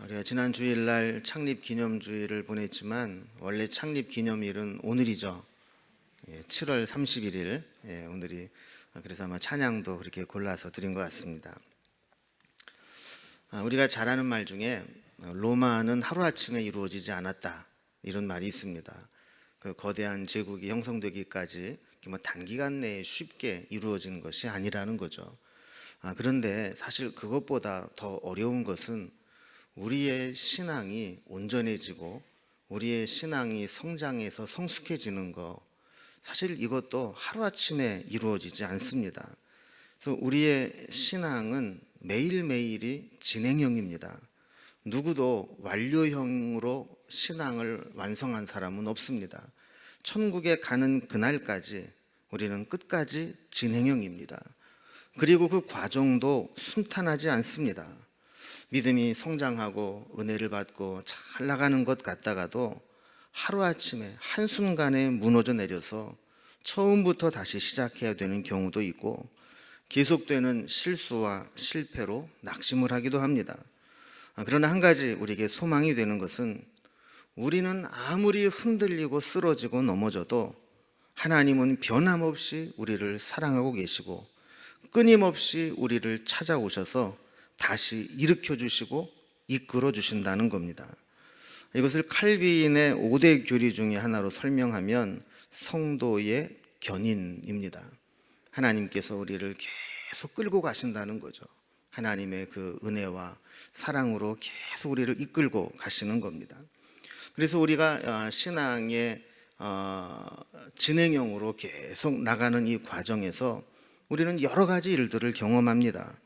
우리가 지난 주일날 창립기념주일을 보냈지만 원래 창립기념일은 오늘이죠. 7월 31일 오늘이. 그래서 아마 찬양도 그렇게 골라서 드린 것 같습니다. 우리가 잘 아는 말 중에 로마는 하루아침에 이루어지지 않았다, 이런 말이 있습니다. 그 거대한 제국이 형성되기까지 단기간 내에 쉽게 이루어지는 것이 아니라는 거죠. 그런데 사실 그것보다 더 어려운 것은 우리의 신앙이 온전해지고 우리의 신앙이 성장해서 성숙해지는 거, 사실 이것도 하루아침에 이루어지지 않습니다. 그래서 우리의 신앙은 매일매일이 진행형입니다. 누구도 완료형으로 신앙을 완성한 사람은 없습니다. 천국에 가는 그날까지 우리는 끝까지 진행형입니다. 그리고 그 과정도 순탄하지 않습니다. 믿음이 성장하고 은혜를 받고 잘 나가는 것 같다가도 하루아침에 한순간에 무너져 내려서 처음부터 다시 시작해야 되는 경우도 있고, 계속되는 실수와 실패로 낙심을 하기도 합니다. 그러나 한 가지 우리에게 소망이 되는 것은, 우리는 아무리 흔들리고 쓰러지고 넘어져도 하나님은 변함없이 우리를 사랑하고 계시고 끊임없이 우리를 찾아오셔서 다시 일으켜 주시고 이끌어 주신다는 겁니다. 이것을 칼빈의 5대 교리 중에 하나로 설명하면 성도의 견인입니다. 하나님께서 우리를 계속 끌고 가신다는 거죠. 하나님의 그 은혜와 사랑으로 계속 우리를 이끌고 가시는 겁니다. 그래서 우리가 신앙의 진행형으로 계속 나가는 이 과정에서 우리는 여러 가지 일들을 경험합니다.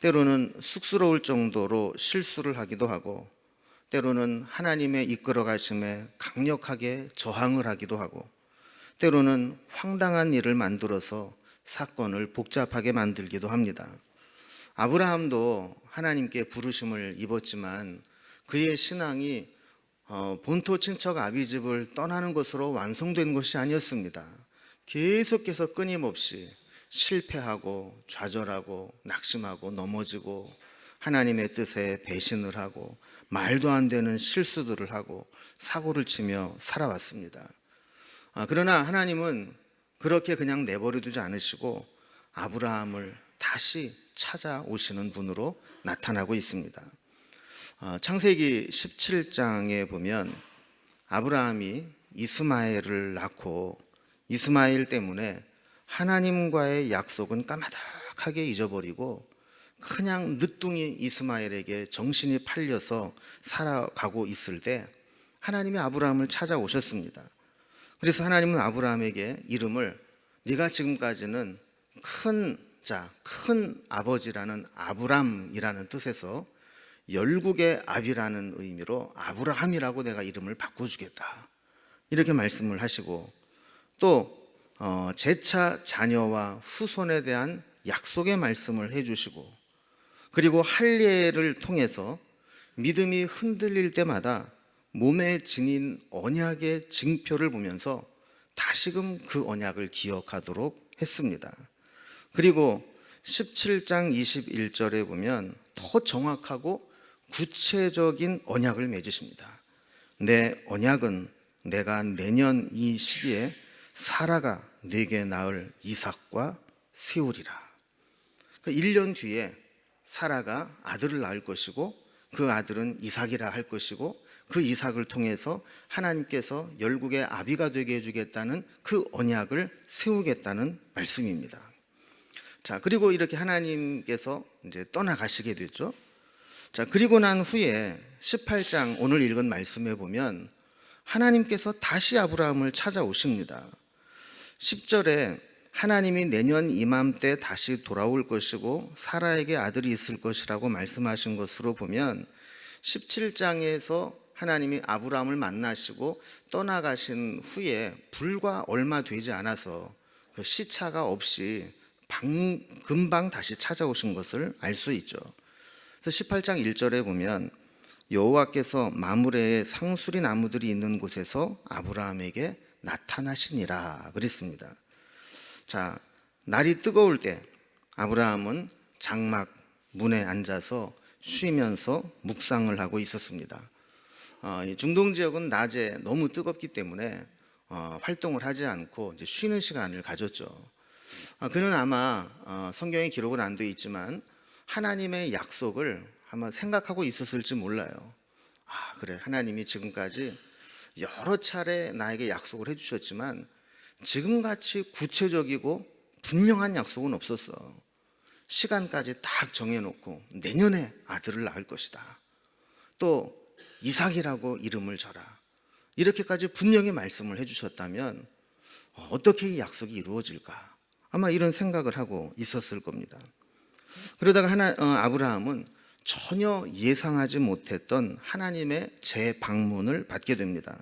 때로는 쑥스러울 정도로 실수를 하기도 하고, 때로는 하나님의 이끌어 가심에 강력하게 저항을 하기도 하고, 때로는 황당한 일을 만들어서 사건을 복잡하게 만들기도 합니다. 아브라함도 하나님께 부르심을 입었지만 그의 신앙이 본토 친척 아비집을 떠나는 것으로 완성된 것이 아니었습니다. 계속해서 끊임없이 실패하고 좌절하고 낙심하고 넘어지고 하나님의 뜻에 배신을 하고 말도 안 되는 실수들을 하고 사고를 치며 살아왔습니다. 그러나 하나님은 그렇게 그냥 내버려 두지 않으시고 아브라함을 다시 찾아오시는 분으로 나타나고 있습니다. 창세기 17장에 보면 아브라함이 이스마엘을 낳고 이스마엘 때문에 하나님과의 약속은 까마득하게 잊어버리고 그냥 늦둥이 이스마엘에게 정신이 팔려서 살아가고 있을 때 하나님이 아브라함을 찾아오셨습니다. 그래서 하나님은 아브라함에게 이름을, 네가 지금까지는 큰 자, 큰 아버지라는 아브람이라는 뜻에서 열국의 압이라는 의미로 아브라함이라고 내가 이름을 바꿔주겠다, 이렇게 말씀을 하시고, 또 제차 자녀와 후손에 대한 약속의 말씀을 해주시고, 그리고 할례를 통해서 믿음이 흔들릴 때마다 몸에 지닌 언약의 징표를 보면서 다시금 그 언약을 기억하도록 했습니다. 그리고 17장 21절에 보면 더 정확하고 구체적인 언약을 맺으십니다. 내 언약은 내가 내년 이 시기에 사라가 네게 낳을 이삭과 세우리라. 1년 뒤에 사라가 아들을 낳을 것이고 그 아들은 이삭이라 할 것이고 그 이삭을 통해서 하나님께서 열국의 아비가 되게 해주겠다는 그 언약을 세우겠다는 말씀입니다. 자, 그리고 이렇게 하나님께서 이제 떠나가시게 됐죠. 자, 그리고 난 후에 18장 오늘 읽은 말씀에 보면 하나님께서 다시 아브라함을 찾아오십니다. 10절에 하나님이 내년 이맘때 다시 돌아올 것이고 사라에게 아들이 있을 것이라고 말씀하신 것으로 보면 17장에서 하나님이 아브라함을 만나시고 떠나가신 후에 불과 얼마 되지 않아서 그 시차가 없이 금방 다시 찾아오신 것을 알 수 있죠. 그래서 18장 1절에 보면 여호와께서 마므레의 상수리 나무들이 있는 곳에서 아브라함에게 나타나시니라 그랬습니다. 자, 날이 뜨거울 때 아브라함은 장막 문에 앉아서 쉬면서 묵상을 하고 있었습니다. 이 중동 지역은 낮에 너무 뜨겁기 때문에 활동을 하지 않고 이제 쉬는 시간을 가졌죠. 그는 아마 성경에 기록은 안 돼 있지만 하나님의 약속을 아마 생각하고 있었을지 몰라요. 그래, 하나님이 지금까지 여러 차례 나에게 약속을 해주셨지만 지금같이 구체적이고 분명한 약속은 없었어. 시간까지 딱 정해놓고 내년에 아들을 낳을 것이다. 또 이삭이라고 이름을 줘라. 이렇게까지 분명히 말씀을 해주셨다면 어떻게 이 약속이 이루어질까? 아마 이런 생각을 하고 있었을 겁니다. 그러다가 아브라함은 전혀 예상하지 못했던 하나님의 재방문을 받게 됩니다.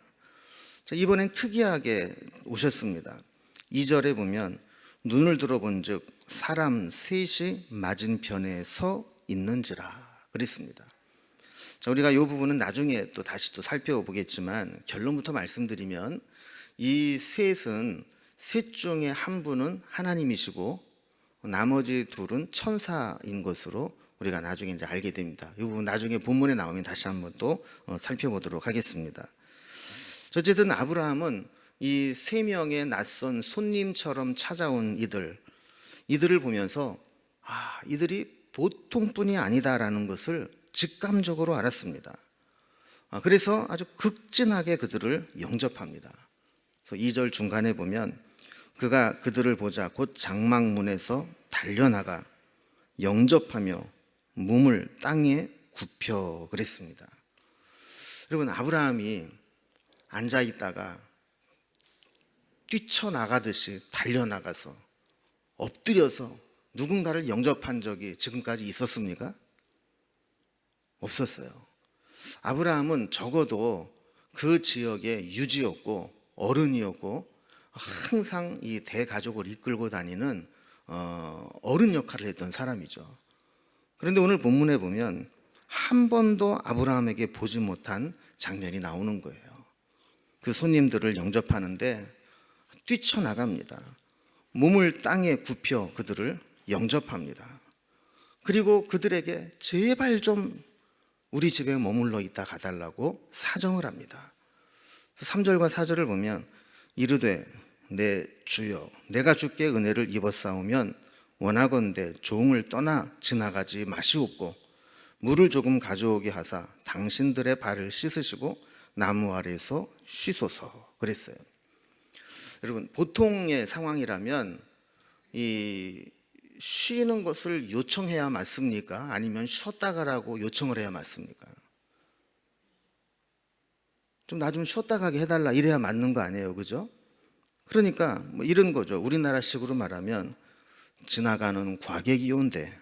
이번엔 특이하게 오셨습니다. 2절에 보면 눈을 들어본 즉 사람 셋이 맞은편에 서 있는지라 그랬습니다. 우리가 이 부분은 나중에 또 다시 또 살펴보겠지만 결론부터 말씀드리면 이 셋은 셋 중에 한 분은 하나님이시고 나머지 둘은 천사인 것으로 우리가 나중에 이제 알게 됩니다. 이 부분 나중에 본문에 나오면 다시 한번 또 살펴보도록 하겠습니다. 어쨌든 아브라함은 이 세 명의 낯선 손님처럼 찾아온 이들을 보면서 이들이 보통뿐이 아니다라는 것을 직감적으로 알았습니다. 그래서 아주 극진하게 그들을 영접합니다. 그래서 2절 중간에 보면 그가 그들을 보자 곧 장막문에서 달려나가 영접하며 몸을 땅에 굽혀 그랬습니다. 여러분, 아브라함이 앉아있다가 뛰쳐나가듯이 달려나가서 엎드려서 누군가를 영접한 적이 지금까지 있었습니까? 없었어요. 아브라함은 적어도 그 지역의 유지였고 어른이었고 항상 이 대가족을 이끌고 다니는 어른 역할을 했던 사람이죠. 그런데 오늘 본문에 보면 한 번도 아브라함에게 보지 못한 장면이 나오는 거예요. 그 손님들을 영접하는데 뛰쳐나갑니다. 몸을 땅에 굽혀 그들을 영접합니다. 그리고 그들에게 제발 좀 우리 집에 머물러 있다 가달라고 사정을 합니다. 3절과 4절을 보면 이르되 내 주여 내가 주께 은혜를 입었사오면 원하건대 종을 떠나 지나가지 마시옵고 물을 조금 가져오게 하사 당신들의 발을 씻으시고 나무 아래에서 쉬소서 그랬어요. 여러분, 보통의 상황이라면 이 쉬는 것을 요청해야 맞습니까? 아니면 쉬었다 가라고 요청을 해야 맞습니까? 좀 나 좀 쉬었다 가게 해달라 이래야 맞는 거 아니에요, 그죠? 그러니까 뭐 이런 거죠. 우리나라식으로 말하면 지나가는 과객이 온대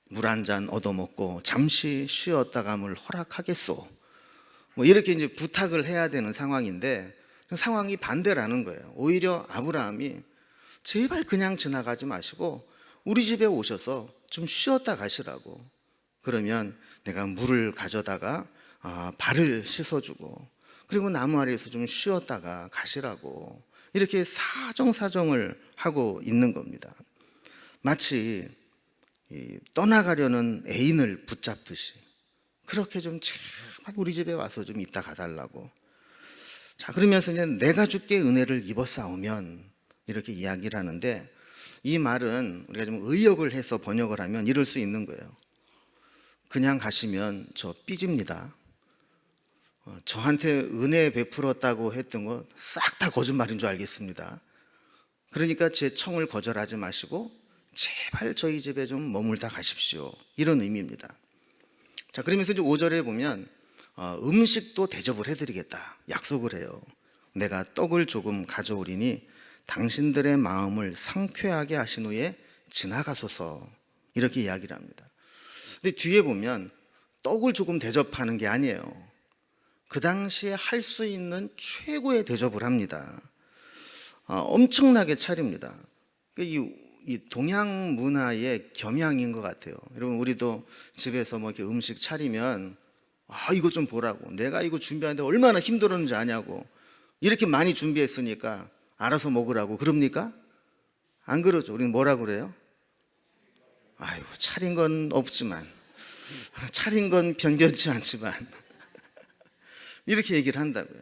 물 한 잔 얻어먹고 잠시 쉬었다 감을 허락하겠소. 뭐 이렇게 이제 부탁을 해야 되는 상황인데 상황이 반대라는 거예요. 오히려 아브라함이 제발 그냥 지나가지 마시고 우리 집에 오셔서 좀 쉬었다 가시라고. 그러면 내가 물을 가져다가 발을 씻어주고 그리고 나무 아래에서 좀 쉬었다가 가시라고 이렇게 사정사정을 하고 있는 겁니다. 마치 떠나가려는 애인을 붙잡듯이 그렇게 좀 제발 우리 집에 와서 좀 있다 가달라고. 자, 그러면서 이제 내가 주께 은혜를 입었사오면 이렇게 이야기를 하는데 이 말은 우리가 좀 의역을 해서 번역을 하면 이럴 수 있는 거예요. 그냥 가시면 저 삐집니다. 저한테 은혜 베풀었다고 했던 거 싹 다 거짓말인 줄 알겠습니다. 그러니까 제 청을 거절하지 마시고 제발 저희 집에 좀 머물다 가십시오. 이런 의미입니다. 자, 그러면서 이제 5절에 보면 음식도 대접을 해드리겠다 약속을 해요. 내가 떡을 조금 가져오리니 당신들의 마음을 상쾌하게 하신 후에 지나가소서 이렇게 이야기를 합니다. 근데 뒤에 보면 떡을 조금 대접하는 게 아니에요. 그 당시에 할 수 있는 최고의 대접을 합니다. 엄청나게 차립니다. 이 동양 문화의 겸양인 것 같아요. 여러분, 우리도 집에서 뭐 이렇게 음식 차리면 이거 좀 보라고, 내가 이거 준비하는데 얼마나 힘들었는지 아냐고, 이렇게 많이 준비했으니까 알아서 먹으라고 그럽니까? 안 그러죠. 우리는 뭐라 그래요? 아이고, 차린 건 없지만 차린 건 변변치 않지만 이렇게 얘기를 한다고요.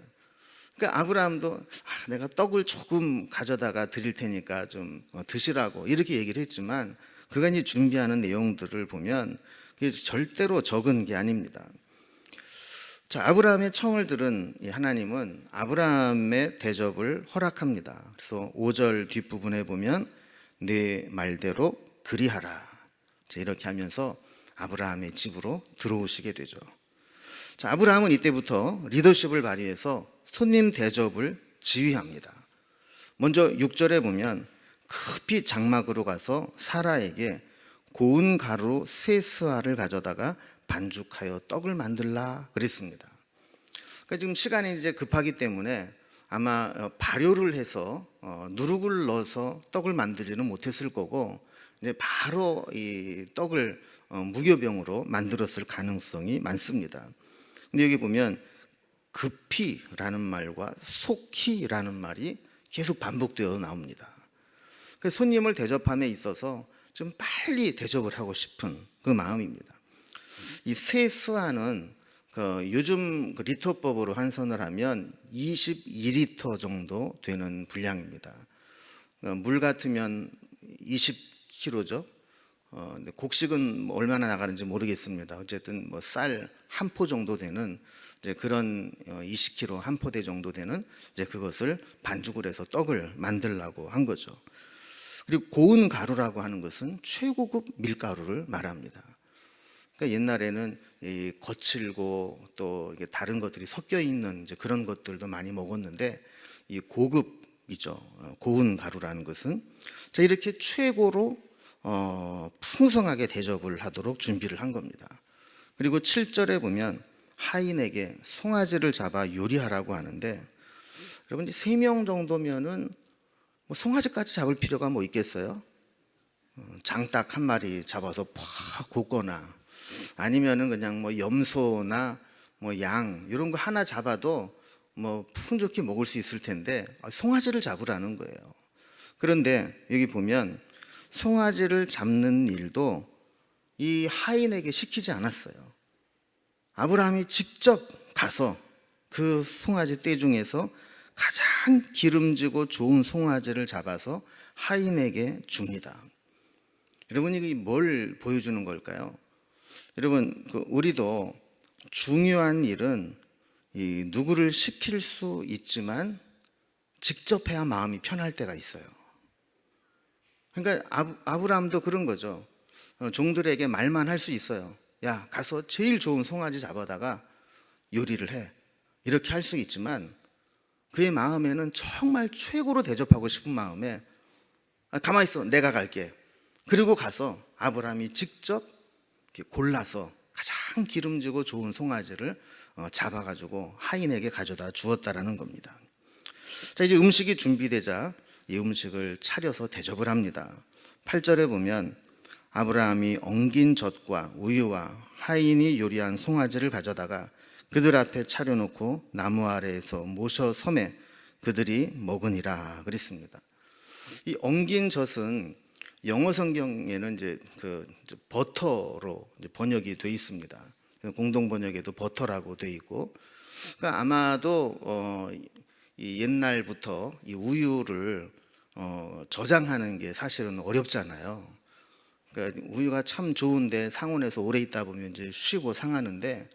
그러니까 아브라함도 내가 떡을 조금 가져다가 드릴 테니까 좀 드시라고 이렇게 얘기를 했지만 그가 이제 준비하는 내용들을 보면 그게 절대로 적은 게 아닙니다. 자, 아브라함의 청을 들은 하나님은 아브라함의 대접을 허락합니다. 그래서 5절 뒷부분에 보면 내 말대로 그리하라. 자, 이렇게 하면서 아브라함의 집으로 들어오시게 되죠. 자, 아브라함은 이때부터 리더십을 발휘해서 손님 대접을 지휘합니다. 먼저 6절에 보면 급히 장막으로 가서 사라에게 고운 가루 세 스아를 가져다가 반죽하여 떡을 만들라 그랬습니다. 그러니까 지금 시간이 이제 급하기 때문에 아마 발효를 해서 누룩을 넣어서 떡을 만들지는 못했을 거고 이제 바로 이 떡을 무교병으로 만들었을 가능성이 많습니다. 근데 여기 보면 급히라는 말과 속히라는 말이 계속 반복되어 나옵니다. 그래서 손님을 대접함에 있어서 좀 빨리 대접을 하고 싶은 그 마음입니다. 이 세스와는 요즘 리터법으로 환선을 하면 22리터 정도 되는 분량입니다. 물 같으면 20kg죠. 곡식은 뭐 얼마나 나가는지 모르겠습니다. 어쨌든 뭐 쌀 한 포 정도 되는 이제 그런 20kg 한 포대 정도 되는 이제 그것을 반죽을 해서 떡을 만들라고 한 거죠. 그리고 고운 가루라고 하는 것은 최고급 밀가루를 말합니다. 그러니까 옛날에는 이 거칠고 또 다른 것들이 섞여 있는 이제 그런 것들도 많이 먹었는데 이 고급이죠. 고운 가루라는 것은 자, 이렇게 최고로 풍성하게 대접을 하도록 준비를 한 겁니다. 그리고 7절에 보면 하인에게 송아지를 잡아 요리하라고 하는데 여러분 3명 정도면은 뭐 송아지까지 잡을 필요가 뭐 있겠어요? 장닭 한 마리 잡아서 팍 굽거나 아니면은 그냥 뭐 염소나 뭐 양 이런 거 하나 잡아도 뭐 풍족히 먹을 수 있을 텐데 송아지를 잡으라는 거예요. 그런데 여기 보면 송아지를 잡는 일도 이 하인에게 시키지 않았어요. 아브라함이 직접 가서 그 송아지 떼 중에서 가장 기름지고 좋은 송아지를 잡아서 하인에게 줍니다. 여러분 이게 뭘 보여주는 걸까요? 여러분 우리도 중요한 일은 누구를 시킬 수 있지만 직접 해야 마음이 편할 때가 있어요. 그러니까 아브라함도 그런 거죠. 종들에게 말만 할 수 있어요. 야, 가서 제일 좋은 송아지 잡아다가 요리를 해. 이렇게 할 수 있지만 그의 마음에는 정말 최고로 대접하고 싶은 마음에 가만히 있어, 내가 갈게. 그리고 가서 아브라함이 직접 골라서 가장 기름지고 좋은 송아지를 잡아가지고 하인에게 가져다 주었다라는 겁니다. 자, 이제 음식이 준비되자 이 음식을 차려서 대접을 합니다. 8절에 보면 아브라함이 엉긴 젖과 우유와 하인이 요리한 송아지를 가져다가 그들 앞에 차려놓고 나무 아래에서 모셔 섬에 그들이 먹으니라 그랬습니다. 이 엉긴 젖은 영어 성경에는 이제 버터로 번역이 되어 있습니다. 공동 번역에도 버터라고 되어 있고, 그러니까 아마도 이 옛날부터 이 우유를 저장하는 게 사실은 어렵잖아요. 그러니까 우유가 참 좋은데 상온에서 오래 있다 보면 이제 쉬고 상하는데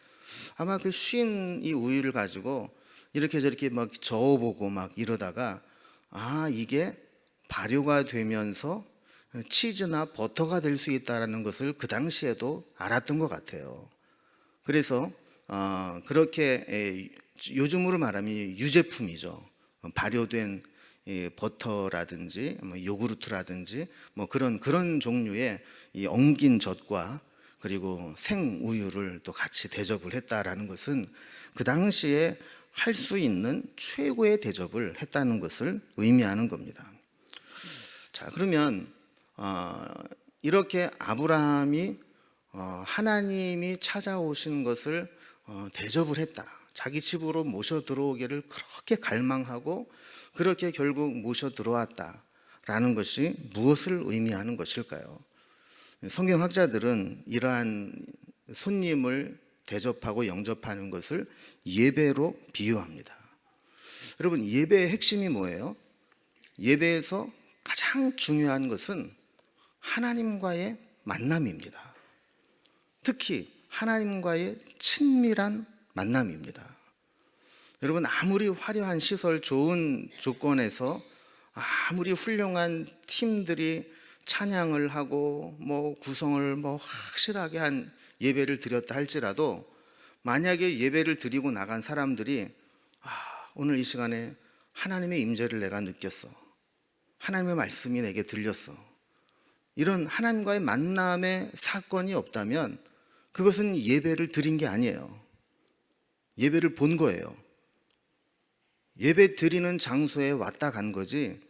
아마 그 쉰 이 우유를 가지고 이렇게 저렇게 막 저어보고 막 이러다가 이게 발효가 되면서 치즈나 버터가 될 수 있다는 것을 그 당시에도 알았던 것 같아요. 그래서 그렇게 요즘으로 말하면 유제품이죠. 발효된 버터라든지 요구르트라든지 뭐 그런 종류의 이 엉긴 젖과 그리고 생우유를 또 같이 대접을 했다라는 것은 그 당시에 할 수 있는 최고의 대접을 했다는 것을 의미하는 겁니다. 자, 그러면 이렇게 아브라함이 하나님이 찾아오신 것을 대접을 했다. 자기 집으로 모셔 들어오기를 그렇게 갈망하고 그렇게 결국 모셔 들어왔다라는 것이 무엇을 의미하는 것일까요? 성경학자들은 이러한 손님을 대접하고 영접하는 것을 예배로 비유합니다. 여러분, 예배의 핵심이 뭐예요? 예배에서 가장 중요한 것은 하나님과의 만남입니다. 특히 하나님과의 친밀한 만남입니다. 여러분, 아무리 화려한 시설, 좋은 조건에서 아무리 훌륭한 팀들이 찬양을 하고 구성을 확실하게 한 예배를 드렸다 할지라도, 만약에 예배를 드리고 나간 사람들이 오늘 이 시간에 하나님의 임재를 내가 느꼈어, 하나님의 말씀이 내게 들렸어, 이런 하나님과의 만남의 사건이 없다면 그것은 예배를 드린 게 아니에요. 예배를 본 거예요. 예배 드리는 장소에 왔다 간 거지,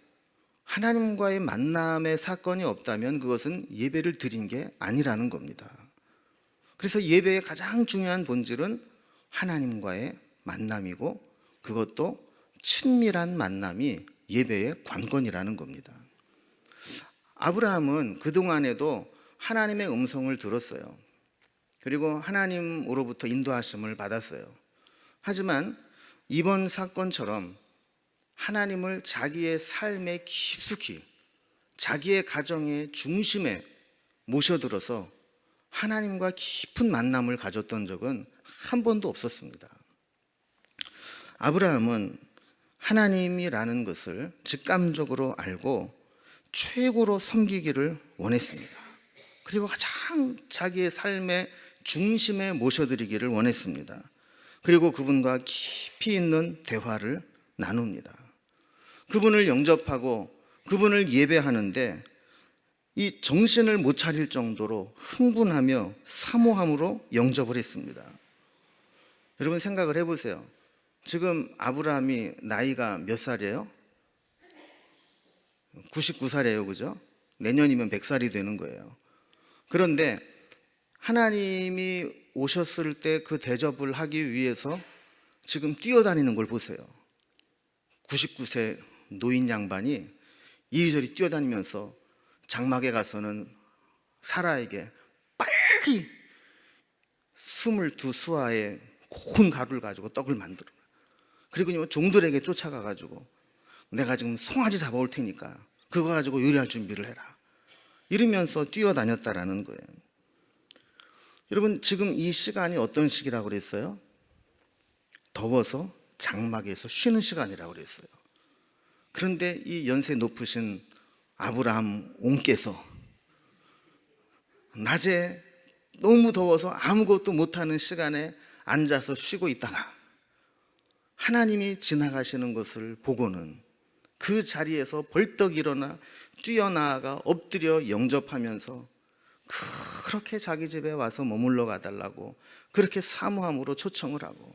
하나님과의 만남의 사건이 없다면 그것은 예배를 드린 게 아니라는 겁니다. 그래서 예배의 가장 중요한 본질은 하나님과의 만남이고, 그것도 친밀한 만남이 예배의 관건이라는 겁니다. 아브라함은 그동안에도 하나님의 음성을 들었어요. 그리고 하나님으로부터 인도하심을 받았어요. 하지만 이번 사건처럼 하나님을 자기의 삶에 깊숙이, 자기의 가정의 중심에 모셔들어서 하나님과 깊은 만남을 가졌던 적은 한 번도 없었습니다. 아브라함은 하나님이라는 것을 직감적으로 알고 최고로 섬기기를 원했습니다. 그리고 가장 자기의 삶의 중심에 모셔드리기를 원했습니다. 그리고 그분과 깊이 있는 대화를 나눕니다. 그분을 영접하고 그분을 예배하는데 이 정신을 못 차릴 정도로 흥분하며 사모함으로 영접을 했습니다. 여러분, 생각을 해보세요. 지금 아브라함이 나이가 몇 살이에요? 99살이에요. 그죠? 내년이면 100살이 되는 거예요. 그런데 하나님이 오셨을 때 그 대접을 하기 위해서 지금 뛰어다니는 걸 보세요. 99세 노인 양반이 이리저리 뛰어다니면서 장막에 가서는 사라에게 빨리 22수아의 고운 가루를 가지고 떡을 만들어, 그리고 종들에게 쫓아가가지고 내가 지금 송아지 잡아올 테니까 그거 가지고 요리할 준비를 해라, 이러면서 뛰어다녔다라는 거예요. 여러분, 지금 이 시간이 어떤 시기라고 그랬어요? 더워서 장막에서 쉬는 시간이라고 그랬어요. 그런데 이 연세 높으신 아브라함 옹께서 낮에 너무 더워서 아무것도 못하는 시간에 앉아서 쉬고 있다가 하나님이 지나가시는 것을 보고는 그 자리에서 벌떡 일어나 뛰어나가 엎드려 영접하면서 그렇게 자기 집에 와서 머물러 가달라고 그렇게 사모함으로 초청을 하고,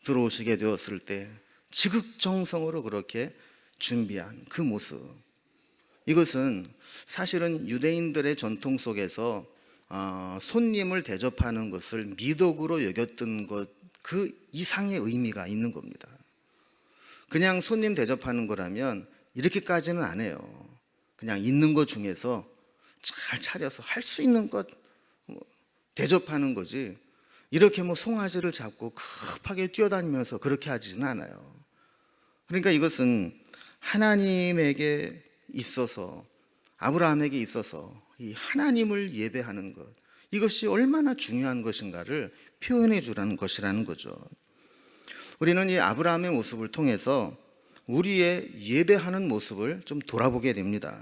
들어오시게 되었을 때 지극정성으로 그렇게 준비한 그 모습, 이것은 사실은 유대인들의 전통 속에서 손님을 대접하는 것을 미덕으로 여겼던 것, 그 이상의 의미가 있는 겁니다. 그냥 손님 대접하는 거라면 이렇게까지는 안 해요. 그냥 있는 것 중에서 잘 차려서 할 수 있는 것 대접하는 거지, 이렇게 송아지를 잡고 급하게 뛰어다니면서 그렇게 하지는 않아요. 그러니까 이것은 하나님에게 있어서, 아브라함에게 있어서 이 하나님을 예배하는 것, 이것이 얼마나 중요한 것인가를 표현해 주라는 것이라는 거죠. 우리는 이 아브라함의 모습을 통해서 우리의 예배하는 모습을 좀 돌아보게 됩니다.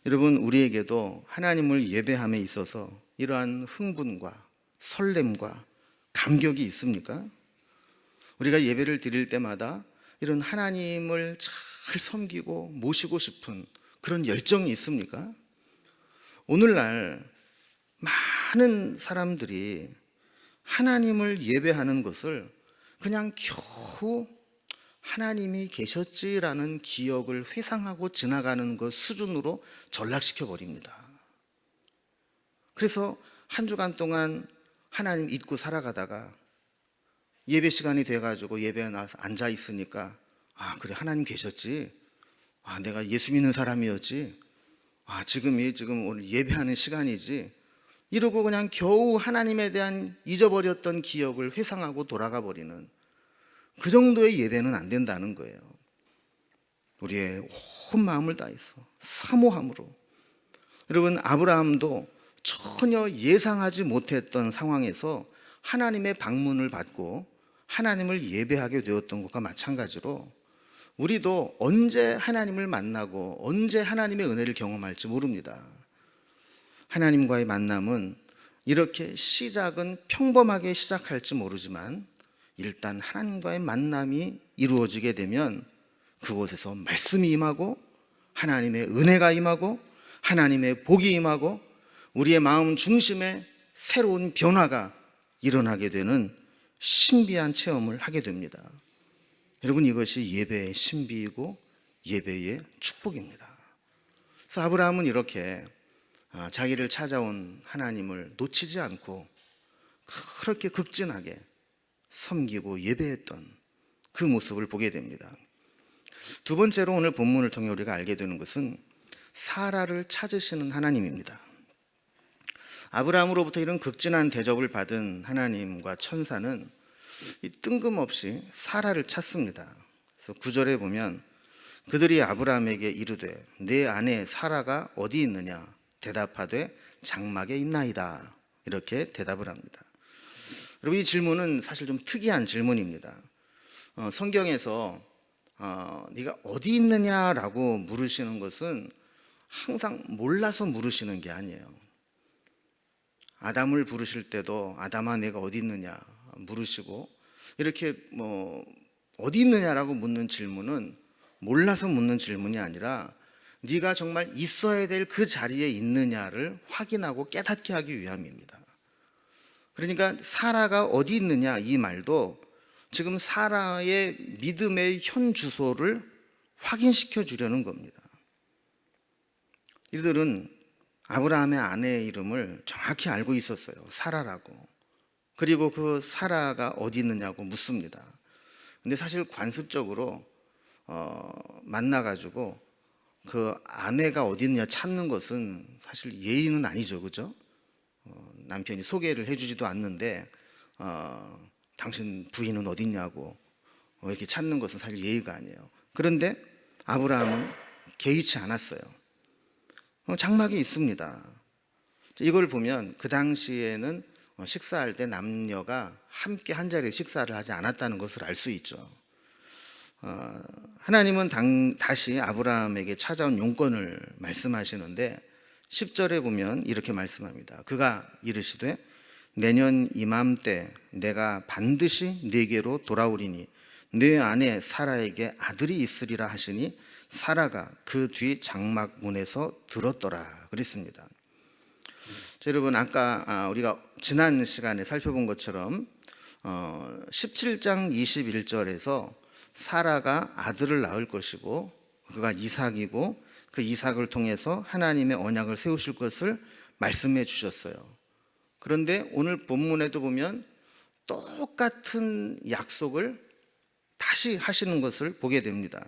여러분, 우리에게도 하나님을 예배함에 있어서 이러한 흥분과 설렘과 감격이 있습니까? 우리가 예배를 드릴 때마다 이런 하나님을 잘 섬기고 모시고 싶은 그런 열정이 있습니까? 오늘날 많은 사람들이 하나님을 예배하는 것을 그냥 겨우 하나님이 계셨지라는 기억을 회상하고 지나가는 것 수준으로 전락시켜 버립니다. 그래서 한 주간 동안 하나님 잊고 살아가다가 예배 시간이 돼가지고 예배에 나와서 앉아 있으니까, 그래, 하나님 계셨지, 내가 예수 믿는 사람이었지, 지금 오늘 예배하는 시간이지, 이러고 그냥 겨우 하나님에 대한 잊어버렸던 기억을 회상하고 돌아가 버리는 그 정도의 예배는 안 된다는 거예요. 우리의 온 마음을 다해서 사모함으로. 여러분, 아브라함도 전혀 예상하지 못했던 상황에서 하나님의 방문을 받고 하나님을 예배하게 되었던 것과 마찬가지로 우리도 언제 하나님을 만나고 언제 하나님의 은혜를 경험할지 모릅니다. 하나님과의 만남은 이렇게 시작은 평범하게 시작할지 모르지만 일단 하나님과의 만남이 이루어지게 되면 그곳에서 말씀이 임하고 하나님의 은혜가 임하고 하나님의 복이 임하고 우리의 마음 중심에 새로운 변화가 일어나게 되는 신비한 체험을 하게 됩니다. 여러분, 이것이 예배의 신비이고 예배의 축복입니다. 그래서 아브라함은 이렇게 자기를 찾아온 하나님을 놓치지 않고 그렇게 극진하게 섬기고 예배했던 그 모습을 보게 됩니다. 두 번째로 오늘 본문을 통해 우리가 알게 되는 것은 사라를 찾으시는 하나님입니다. 아브라함으로부터 이런 극진한 대접을 받은 하나님과 천사는 뜬금없이 사라를 찾습니다. 그래서 9절에 보면 그들이 아브라함에게 이르되 내 아내 사라가 어디 있느냐 대답하되 장막에 있나이다, 이렇게 대답을 합니다. 여러분, 이 질문은 사실 좀 특이한 질문입니다. 성경에서 네가 어디 있느냐라고 물으시는 것은 항상 몰라서 물으시는 게 아니에요. 아담을 부르실 때도 아담아 내가 어디 있느냐 물으시고, 이렇게 어디 있느냐라고 묻는 질문은 몰라서 묻는 질문이 아니라 네가 정말 있어야 될 그 자리에 있느냐를 확인하고 깨닫게 하기 위함입니다. 그러니까 사라가 어디 있느냐 이 말도 지금 사라의 믿음의 현 주소를 확인시켜 주려는 겁니다. 이들은 아브라함의 아내의 이름을 정확히 알고 있었어요. 사라라고. 그리고 그 사라가 어디 있느냐고 묻습니다. 근데 사실 관습적으로 만나가지고 그 아내가 어디 있느냐 찾는 것은 사실 예의는 아니죠, 그죠? 남편이 소개를 해주지도 않는데 당신 부인은 어디 있냐고 이렇게 찾는 것은 사실 예의가 아니에요. 그런데 아브라함은 개의치 않았어요. 장막이 있습니다. 이걸 보면 그 당시에는 식사할 때 남녀가 함께 한 자리에 식사를 하지 않았다는 것을 알 수 있죠. 하나님은 다시 아브라함에게 찾아온 용건을 말씀하시는데 10절에 보면 이렇게 말씀합니다. 그가 이르시되 내년 이맘때 내가 반드시 네게로 돌아오리니 네 아내 사라에게 아들이 있으리라 하시니 사라가 그 뒤 장막 문에서 들었더라 그랬습니다. 여러분, 아까 우리가 지난 시간에 살펴본 것처럼 17장 21절에서 사라가 아들을 낳을 것이고 그가 이삭이고 그 이삭을 통해서 하나님의 언약을 세우실 것을 말씀해 주셨어요. 그런데 오늘 본문에도 보면 똑같은 약속을 다시 하시는 것을 보게 됩니다.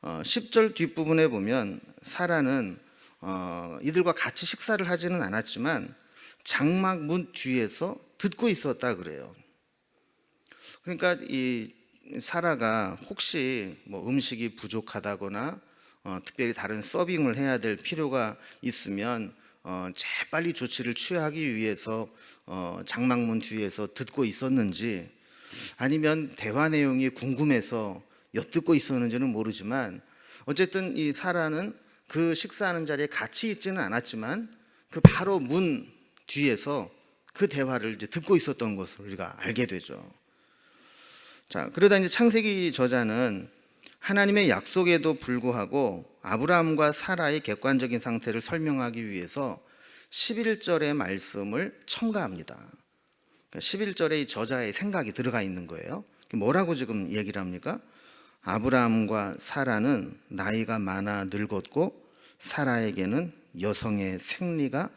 10절 뒷부분에 보면 사라는 이들과 같이 식사를 하지는 않았지만 장막 문 뒤에서 듣고 있었다 그래요. 그러니까 이 사라가 혹시 음식이 부족하다거나 특별히 다른 서빙을 해야 될 필요가 있으면 재빨리 조치를 취하기 위해서 장막문 뒤에서 듣고 있었는지, 아니면 대화 내용이 궁금해서 엿듣고 있었는지는 모르지만 어쨌든 이 사라는 그 식사하는 자리에 같이 있지는 않았지만 그 바로 문 뒤에서 그 대화를 이제 듣고 있었던 것을 우리가 알게 되죠. 자, 그러다 이제 창세기 저자는 하나님의 약속에도 불구하고 아브라함과 사라의 객관적인 상태를 설명하기 위해서 11절의 말씀을 첨가합니다. 11절에 이 저자의 생각이 들어가 있는 거예요. 뭐라고 지금 얘기를 합니까? 아브라함과 사라는 나이가 많아 늙었고 사라에게는 여성의 생리가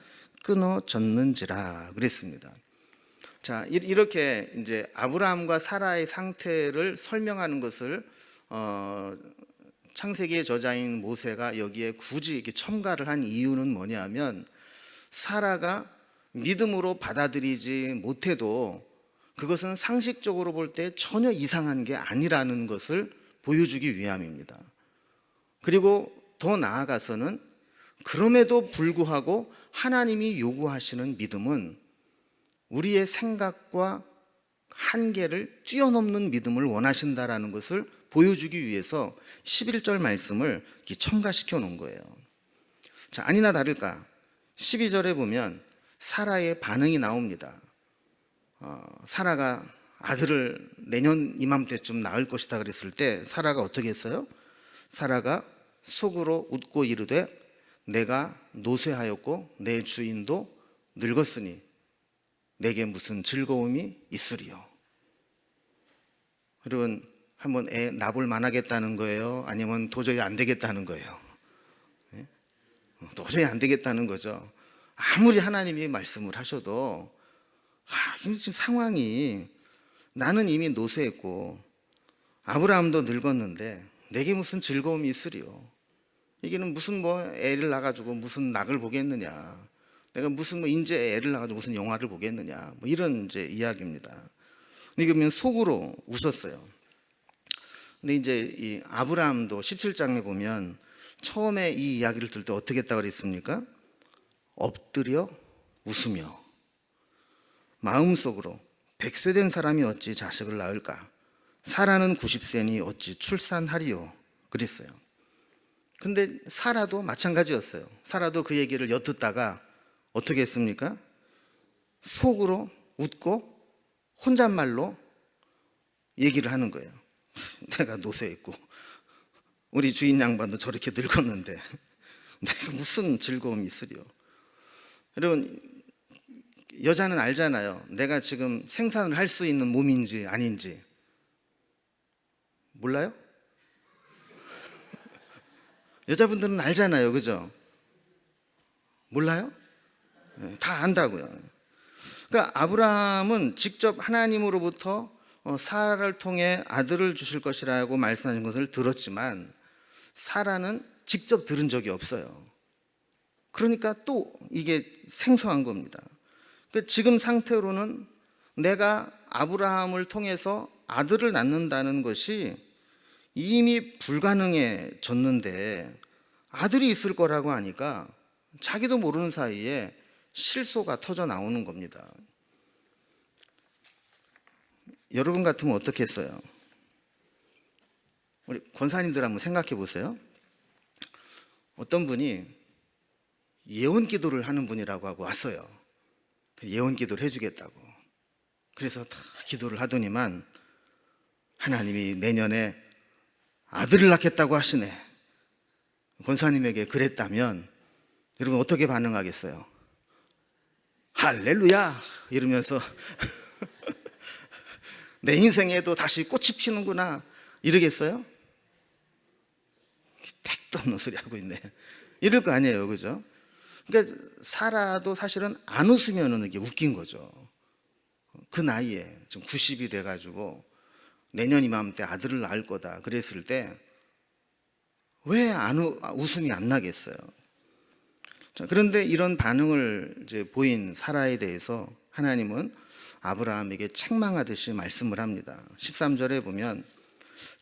끊어졌는지라 그랬습니다. 자, 이렇게 이제 아브라함과 사라의 상태를 설명하는 것을 창세기의 저자인 모세가 여기에 굳이 이렇게 첨가를 한 이유는 뭐냐면 사라가 믿음으로 받아들이지 못해도 그것은 상식적으로 볼 때 전혀 이상한 게 아니라는 것을 보여주기 위함입니다. 그리고 더 나아가서는 그럼에도 불구하고 하나님이 요구하시는 믿음은 우리의 생각과 한계를 뛰어넘는 믿음을 원하신다라는 것을 보여주기 위해서 11절 말씀을 첨가시켜 놓은 거예요. 자, 아니나 다를까 12절에 보면 사라의 반응이 나옵니다. 사라가 아들을 내년 이맘때쯤 낳을 것이다 그랬을 때 사라가 어떻게 했어요? 사라가 속으로 웃고 이르되 내가 노쇠하였고 내 주인도 늙었으니 내게 무슨 즐거움이 있으리요. 여러분, 한번 애 낳을 만하겠다는 거예요? 아니면 도저히 안 되겠다는 거예요? 도저히 안 되겠다는 거죠. 아무리 하나님이 말씀을 하셔도 지금 상황이 나는 이미 노쇠했고 아브라함도 늙었는데 내게 무슨 즐거움이 있으리요. 이게는 무슨 애를 낳아가지고 무슨 낙을 보겠느냐, 내가 무슨 인제 애를 낳아가지고 무슨 영화를 보겠느냐, 이런 이제 이야기입니다. 그러면 속으로 웃었어요. 근데 이제 이 아브라함도 17장에 보면 처음에 이 이야기를 들을 때 어떻게 했다고 그랬습니까? 엎드려 웃으며 마음속으로 100세 된 사람이 어찌 자식을 낳을까? 사라는 90세니 어찌 출산하리요? 그랬어요. 근데 사라도 마찬가지였어요. 사라도 그 얘기를 엿듣다가 어떻게 했습니까? 속으로 웃고 혼잣말로 얘기를 하는 거예요. 내가 노쇠했고 우리 주인 양반도 저렇게 늙었는데 내가 무슨 즐거움이 있으리요. 여러분, 여자는 알잖아요. 내가 지금 생산을 할 수 있는 몸인지 아닌지. 몰라요? 여자분들은 알잖아요. 그죠? 몰라요? 다 안다고요. 그러니까 아브라함은 직접 하나님으로부터 사라를 통해 아들을 주실 것이라고 말씀하신 것을 들었지만 사라는 직접 들은 적이 없어요. 그러니까 또 이게 생소한 겁니다. 그러니까 지금 상태로는 내가 아브라함을 통해서 아들을 낳는다는 것이 이미 불가능해졌는데 아들이 있을 거라고 하니까 자기도 모르는 사이에 실소가 터져 나오는 겁니다. 여러분 같으면 어떻게 했어요? 우리 권사님들 한번 생각해 보세요. 어떤 분이 예언 기도를 하는 분이라고 하고 왔어요. 예언 기도를 해주겠다고. 그래서 다 기도를 하더니만 하나님이 내년에 아들을 낳겠다고 하시네. 권사님에게 그랬다면 여러분 어떻게 반응하겠어요? 할렐루야 이러면서 내 인생에도 다시 꽃이 피는구나 이러겠어요? 택도 없는 소리 하고 있네 이럴 거 아니에요. 그죠? 그러니까 사라도 사실은 안 웃으면 이게 웃긴 거죠. 그 나이에 지금 90이 돼가지고 내년 이맘때 아들을 낳을 거다 그랬을 때 왜 웃음이 안 나겠어요? 자, 그런데 이런 반응을 이제 보인 사라에 대해서 하나님은 아브라함에게 책망하듯이 말씀을 합니다. 13절에 보면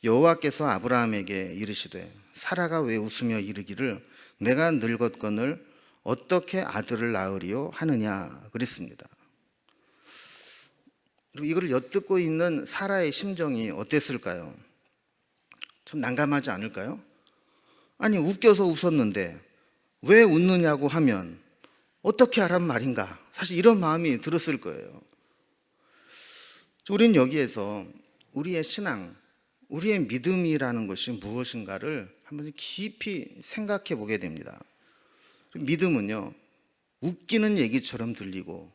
여호와께서 아브라함에게 이르시되 사라가 왜 웃으며 이르기를 내가 늙었거늘 어떻게 아들을 낳으리요 하느냐 그랬습니다. 이걸 엿듣고 있는 사라의 심정이 어땠을까요? 참 난감하지 않을까요? 아니 웃겨서 웃었는데 왜 웃느냐고 하면 어떻게 하란 말인가? 사실 이런 마음이 들었을 거예요. 우리는 여기에서 우리의 신앙, 우리의 믿음이라는 것이 무엇인가를 한번 깊이 생각해 보게 됩니다. 믿음은요, 웃기는 얘기처럼 들리고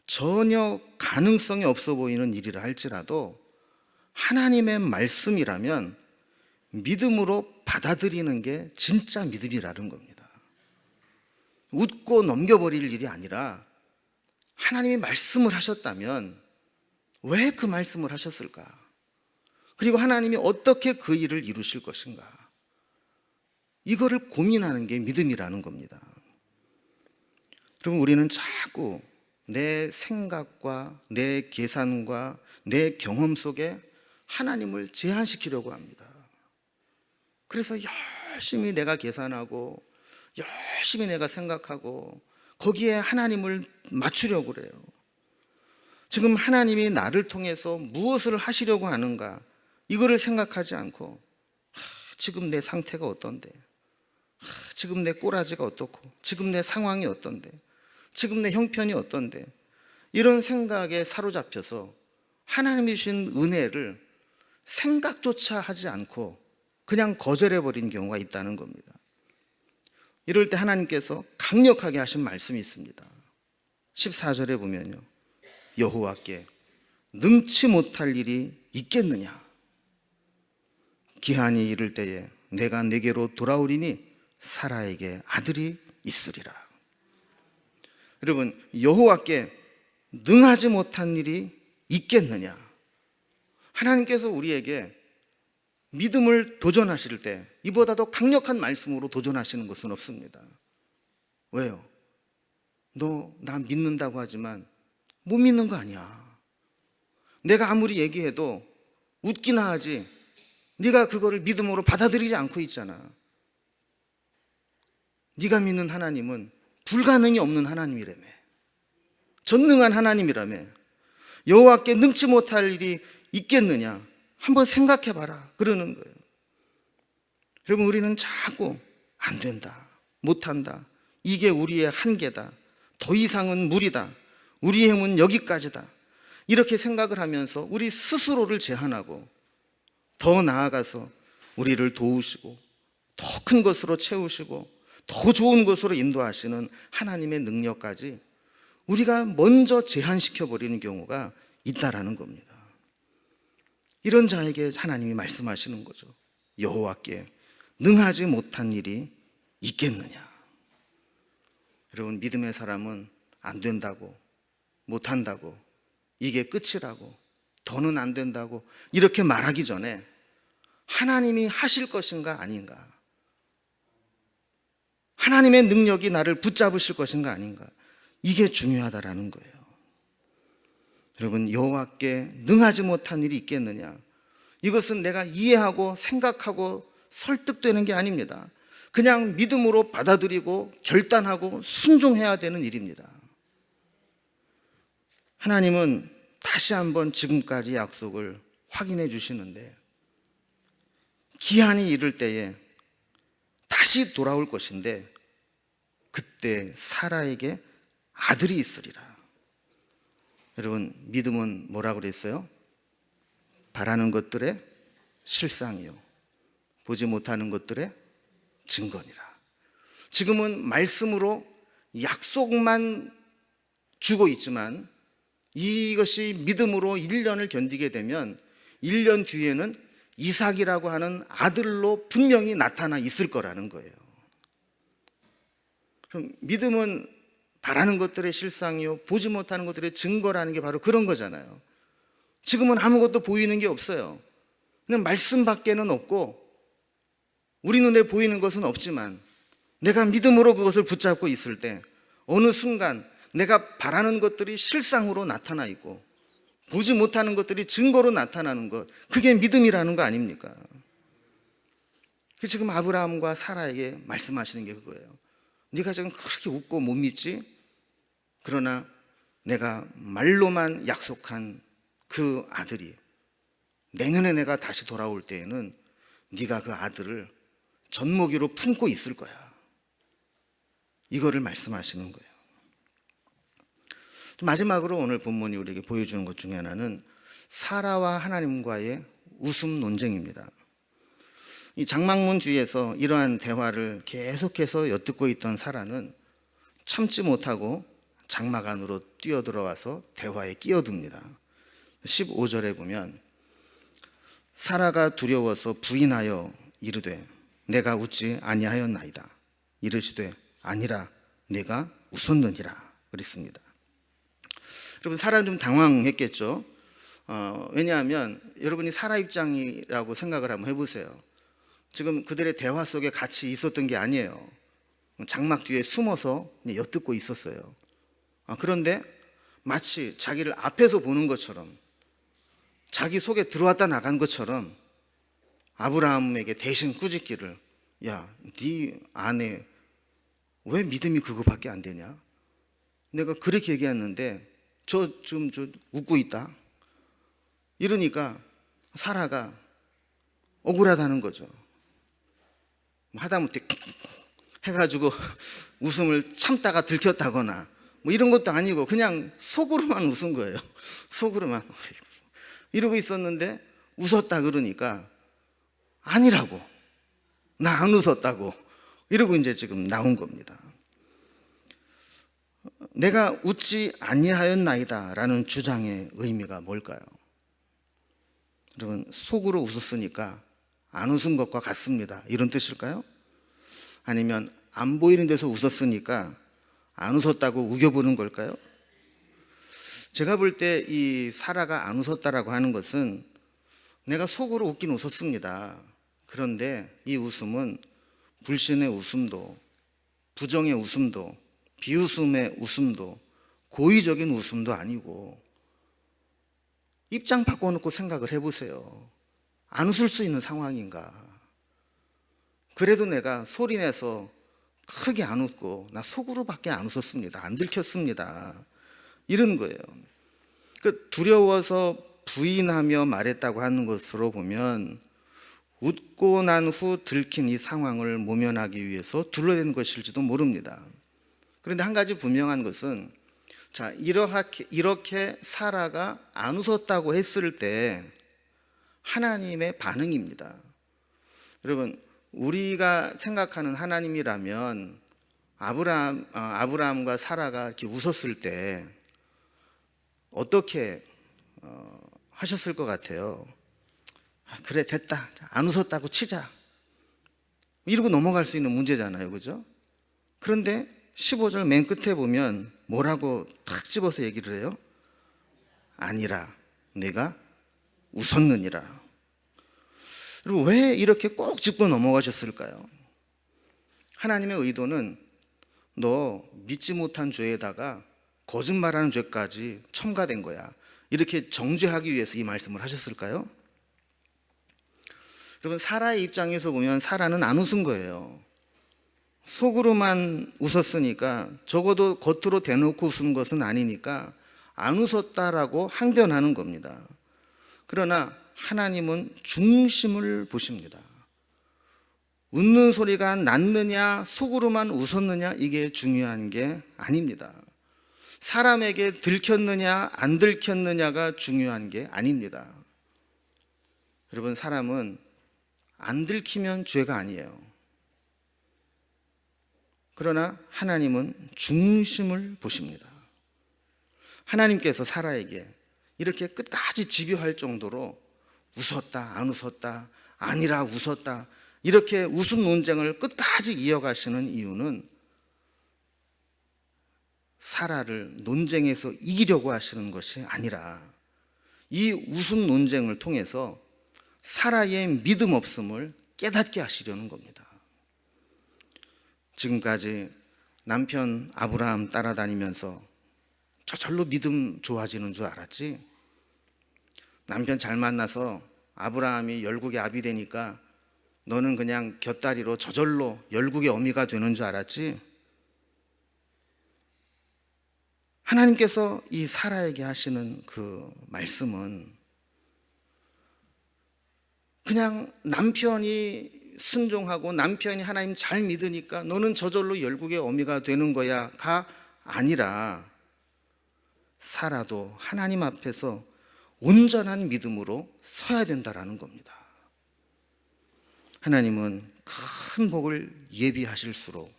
전혀 가능성이 없어 보이는 일이라 할지라도 하나님의 말씀이라면 믿음으로 받아들이는 게 진짜 믿음이라는 겁니다. 웃고 넘겨버릴 일이 아니라 하나님이 말씀을 하셨다면 왜 그 말씀을 하셨을까? 그리고 하나님이 어떻게 그 일을 이루실 것인가? 이거를 고민하는 게 믿음이라는 겁니다. 여러분, 우리는 자꾸 내 생각과 내 계산과 내 경험 속에 하나님을 제한시키려고 합니다. 그래서 열심히 내가 계산하고 열심히 내가 생각하고 거기에 하나님을 맞추려고 그래요. 지금 하나님이 나를 통해서 무엇을 하시려고 하는가, 이거를 생각하지 않고 지금 내 상태가 어떤데, 지금 내 꼬라지가 어떻고, 지금 내 상황이 어떤데, 지금 내 형편이 어떤데, 이런 생각에 사로잡혀서 하나님이 주신 은혜를 생각조차 하지 않고 그냥 거절해버린 경우가 있다는 겁니다. 이럴 때 하나님께서 강력하게 하신 말씀이 있습니다. 14절에 보면요, 여호와께 능치 못할 일이 있겠느냐? 기한이 이를 때에 내가 내게로 돌아오리니 사라에게 아들이 있으리라. 여러분, 여호와께 능하지 못한 일이 있겠느냐? 하나님께서 우리에게 믿음을 도전하실 때 이보다 더 강력한 말씀으로 도전하시는 것은 없습니다. 왜요? 너 나 믿는다고 하지만 못 믿는 거 아니야. 내가 아무리 얘기해도 웃기나 하지 네가 그거를 믿음으로 받아들이지 않고 있잖아. 네가 믿는 하나님은 불가능이 없는 하나님이라며, 전능한 하나님이라며, 여호와께 능치 못할 일이 있겠느냐? 한번 생각해봐라 그러는 거예요. 여러분, 우리는 자꾸 안 된다, 못한다, 이게 우리의 한계다, 더 이상은 무리다, 우리의 힘은 여기까지다, 이렇게 생각을 하면서 우리 스스로를 제한하고 더 나아가서 우리를 도우시고 더 큰 것으로 채우시고 더 좋은 것으로 인도하시는 하나님의 능력까지 우리가 먼저 제한시켜버리는 경우가 있다라는 겁니다. 이런 자에게 하나님이 말씀하시는 거죠. 여호와께 능하지 못한 일이 있겠느냐? 여러분, 믿음의 사람은 안 된다고, 못한다고, 이게 끝이라고, 더는 안 된다고 이렇게 말하기 전에 하나님이 하실 것인가 아닌가, 하나님의 능력이 나를 붙잡으실 것인가 아닌가, 이게 중요하다라는 거예요. 여러분, 여호와께 능하지 못한 일이 있겠느냐? 이것은 내가 이해하고 생각하고 설득되는 게 아닙니다. 그냥 믿음으로 받아들이고 결단하고 순종해야 되는 일입니다. 하나님은 다시 한번 지금까지 약속을 확인해 주시는데, 기한이 이를 때에 다시 돌아올 것인데 그때 사라에게 아들이 있으리라. 여러분, 믿음은 뭐라고 그랬어요? 바라는 것들의 실상이요, 보지 못하는 것들의 증거니라. 지금은 말씀으로 약속만 주고 있지만 이것이 믿음으로 1년을 견디게 되면 1년 뒤에는 이삭이라고 하는 아들로 분명히 나타나 있을 거라는 거예요. 그럼 믿음은 바라는 것들의 실상이요, 보지 못하는 것들의 증거라는 게 바로 그런 거잖아요. 지금은 아무것도 보이는 게 없어요. 그냥 말씀밖에는 없고 우리 눈에 보이는 것은 없지만 내가 믿음으로 그것을 붙잡고 있을 때 어느 순간 내가 바라는 것들이 실상으로 나타나 있고 보지 못하는 것들이 증거로 나타나는 것, 그게 믿음이라는 거 아닙니까? 지금 아브라함과 사라에게 말씀하시는 게 그거예요. 네가 지금 그렇게 웃고 못 믿지? 그러나 내가 말로만 약속한 그 아들이 내년에 내가 다시 돌아올 때에는 네가 그 아들을 젖먹이로 품고 있을 거야. 이거를 말씀하시는 거예요. 마지막으로 오늘 본문이 우리에게 보여주는 것 중에 하나는 사라와 하나님과의 웃음 논쟁입니다. 이 장막문 뒤에서 이러한 대화를 계속해서 엿듣고 있던 사라는 참지 못하고 장막 안으로 뛰어들어와서 대화에 끼어듭니다. 15절에 보면 사라가 두려워서 부인하여 이르되 내가 웃지 아니하였나이다. 이르시되 아니라 내가 웃었느니라 그랬습니다. 여러분, 사라는 좀 당황했겠죠. 왜냐하면 여러분이 사라 입장이라고 생각을 한번 해보세요. 지금 그들의 대화 속에 같이 있었던 게 아니에요. 장막 뒤에 숨어서 엿듣고 있었어요. 그런데 마치 자기를 앞에서 보는 것처럼, 자기 속에 들어왔다 나간 것처럼 아브라함에게 대신 꾸짖기를, 야, 네 아내 왜 믿음이 그거밖에 안 되냐? 내가 그렇게 얘기했는데 지금 웃고 있다. 이러니까 사라가 억울하다는 거죠. 하다못해 해가지고 웃음을 참다가 들켰다거나 뭐 이런 것도 아니고 그냥 속으로만 웃은 거예요. 속으로만 이러고 있었는데 웃었다 그러니까 아니라고, 나 안 웃었다고 이러고 이제 지금 나온 겁니다. 내가 웃지 아니하였나이다 라는 주장의 의미가 뭘까요? 여러분, 속으로 웃었으니까 안 웃은 것과 같습니다, 이런 뜻일까요? 아니면 안 보이는 데서 웃었으니까 안 웃었다고 우겨보는 걸까요? 제가 볼 때 이 사라가 안 웃었다라고 하는 것은 내가 속으로 웃긴 웃었습니다. 그런데 이 웃음은 불신의 웃음도, 부정의 웃음도, 비웃음의 웃음도, 고의적인 웃음도 아니고, 입장 바꿔놓고 생각을 해보세요. 안 웃을 수 있는 상황인가? 그래도 내가 소리내서 크게 안 웃고 나 속으로밖에 안 웃었습니다, 안 들켰습니다, 이런 거예요. 두려워서 부인하며 말했다고 하는 것으로 보면 웃고 난 후 들킨 이 상황을 모면하기 위해서 둘러댄 것일지도 모릅니다. 그런데 한 가지 분명한 것은, 자, 이렇게 사라가 안 웃었다고 했을 때 하나님의 반응입니다. 여러분, 우리가 생각하는 하나님이라면 아브라함과 사라가 이렇게 웃었을 때 어떻게 하셨을 것 같아요? 그래, 됐다, 안 웃었다고 치자, 이러고 넘어갈 수 있는 문제잖아요, 그죠? 그런데 15절 맨 끝에 보면 뭐라고 탁 집어서 얘기를 해요? 아니라 내가 웃었느니라. 그리고 왜 이렇게 꼭 짚고 넘어가셨을까요? 하나님의 의도는 너 믿지 못한 죄에다가 거짓말하는 죄까지 첨가된 거야, 이렇게 정죄하기 위해서 이 말씀을 하셨을까요? 여러분, 사라의 입장에서 보면 사라는 안 웃은 거예요. 속으로만 웃었으니까, 적어도 겉으로 대놓고 웃은 것은 아니니까 안 웃었다라고 항변하는 겁니다. 그러나 하나님은 중심을 보십니다. 웃는 소리가 났느냐 속으로만 웃었느냐 이게 중요한 게 아닙니다. 사람에게 들켰느냐 안 들켰느냐가 중요한 게 아닙니다. 여러분, 사람은 안 들키면 죄가 아니에요. 그러나 하나님은 중심을 보십니다. 하나님께서 사라에게 이렇게 끝까지 집요할 정도로 웃었다 안 웃었다, 아니라 웃었다, 이렇게 웃음 논쟁을 끝까지 이어가시는 이유는 사라를 논쟁에서 이기려고 하시는 것이 아니라 이 웃음 논쟁을 통해서 사라의 믿음 없음을 깨닫게 하시려는 겁니다. 지금까지 남편 아브라함 따라다니면서 저절로 믿음 좋아지는 줄 알았지? 남편 잘 만나서 아브라함이 열국의 아비 되니까 너는 그냥 곁다리로 저절로 열국의 어미가 되는 줄 알았지? 하나님께서 이 사라에게 하시는 그 말씀은 그냥 남편이 순종하고 남편이 하나님 잘 믿으니까 너는 저절로 열국의 어미가 되는 거야가 아니라, 사라도 하나님 앞에서 온전한 믿음으로 서야 된다라는 겁니다. 하나님은 큰 복을 예비하실수록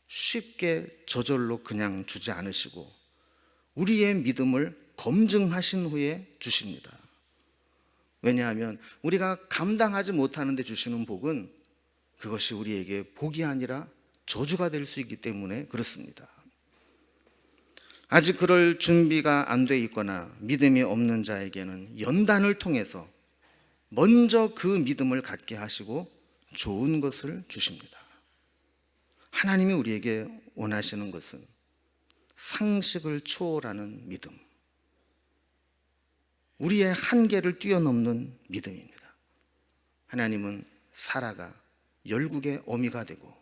쉽게 저절로 그냥 주지 않으시고 우리의 믿음을 검증하신 후에 주십니다. 왜냐하면 우리가 감당하지 못하는데 주시는 복은 그것이 우리에게 복이 아니라 저주가 될 수 있기 때문에 그렇습니다. 아직 그럴 준비가 안 돼 있거나 믿음이 없는 자에게는 연단을 통해서 먼저 그 믿음을 갖게 하시고 좋은 것을 주십니다. 하나님이 우리에게 원하시는 것은 상식을 초월하는 믿음, 우리의 한계를 뛰어넘는 믿음입니다. 하나님은 사라가 열국의 어미가 되고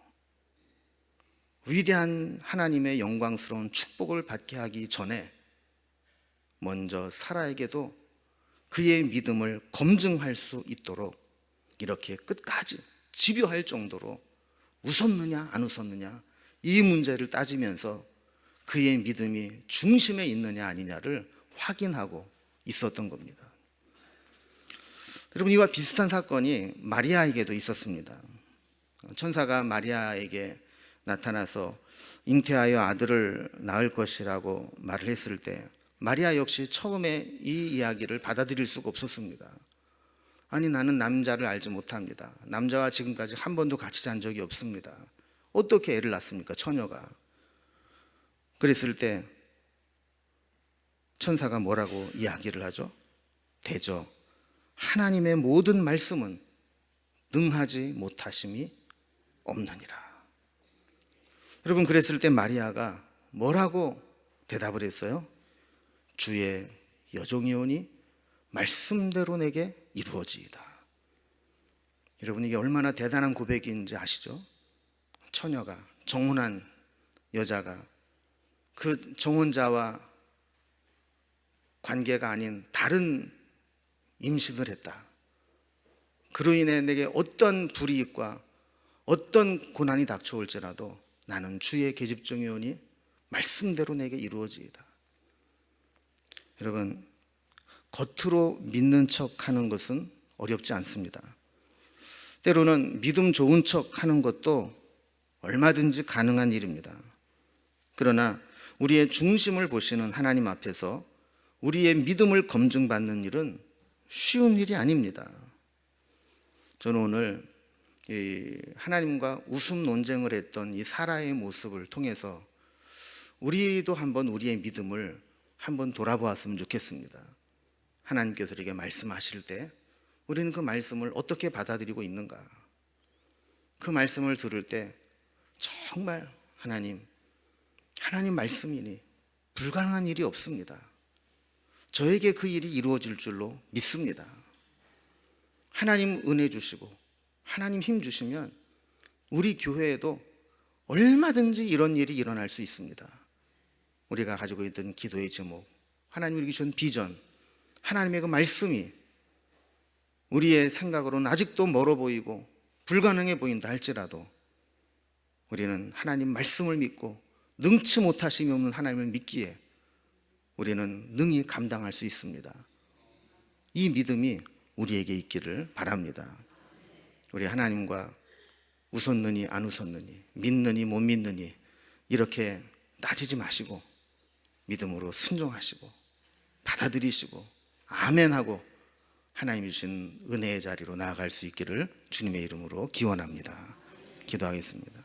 위대한 하나님의 영광스러운 축복을 받게 하기 전에 먼저 사라에게도 그의 믿음을 검증할 수 있도록 이렇게 끝까지 집요할 정도로 웃었느냐 안 웃었느냐 이 문제를 따지면서 그의 믿음이 중심에 있느냐 아니냐를 확인하고 있었던 겁니다. 여러분, 이와 비슷한 사건이 마리아에게도 있었습니다. 천사가 마리아에게 나타나서 잉태하여 아들을 낳을 것이라고 말을 했을 때 마리아 역시 처음에 이 이야기를 받아들일 수가 없었습니다. 아니, 나는 남자를 알지 못합니다. 남자와 지금까지 한 번도 같이 잔 적이 없습니다. 어떻게 애를 낳습니까, 처녀가? 그랬을 때 천사가 뭐라고 이야기를 하죠? 대저 하나님의 모든 말씀은 능하지 못하심이 없느니라. 여러분, 그랬을 때 마리아가 뭐라고 대답을 했어요? 주의 여종이오니 말씀대로 내게 이루어지이다. 여러분, 이게 얼마나 대단한 고백인지 아시죠? 처녀가, 정혼한 여자가 그 정혼자와 관계가 아닌 다른 임신을 했다. 그로 인해 내게 어떤 불이익과 어떤 고난이 닥쳐올지라도 나는 주의 계집종이오니 말씀대로 내게 이루어지이다. 여러분, 겉으로 믿는 척 하는 것은 어렵지 않습니다. 때로는 믿음 좋은 척 하는 것도 얼마든지 가능한 일입니다. 그러나 우리의 중심을 보시는 하나님 앞에서 우리의 믿음을 검증받는 일은 쉬운 일이 아닙니다. 저는 오늘 하나님과 웃음 논쟁을 했던 이 사라의 모습을 통해서 우리도 한번 우리의 믿음을 한번 돌아보았으면 좋겠습니다. 하나님께서 우리에게 말씀하실 때 우리는 그 말씀을 어떻게 받아들이고 있는가? 그 말씀을 들을 때 정말 하나님 말씀이니 불가능한 일이 없습니다. 저에게 그 일이 이루어질 줄로 믿습니다. 하나님 은혜 주시고 하나님 힘 주시면 우리 교회에도 얼마든지 이런 일이 일어날 수 있습니다. 우리가 가지고 있던 기도의 제목, 하나님이 주신 비전, 하나님의 그 말씀이 우리의 생각으로는 아직도 멀어 보이고 불가능해 보인다 할지라도 우리는 하나님 말씀을 믿고 능치 못하심이 없는 하나님을 믿기에 우리는 능히 감당할 수 있습니다. 이 믿음이 우리에게 있기를 바랍니다. 우리 하나님과 웃었느니 안 웃었느니, 믿느니 못 믿느니 이렇게 따지지 마시고 믿음으로 순종하시고 받아들이시고 아멘하고 하나님이 주신 은혜의 자리로 나아갈 수 있기를 주님의 이름으로 기원합니다. 기도하겠습니다.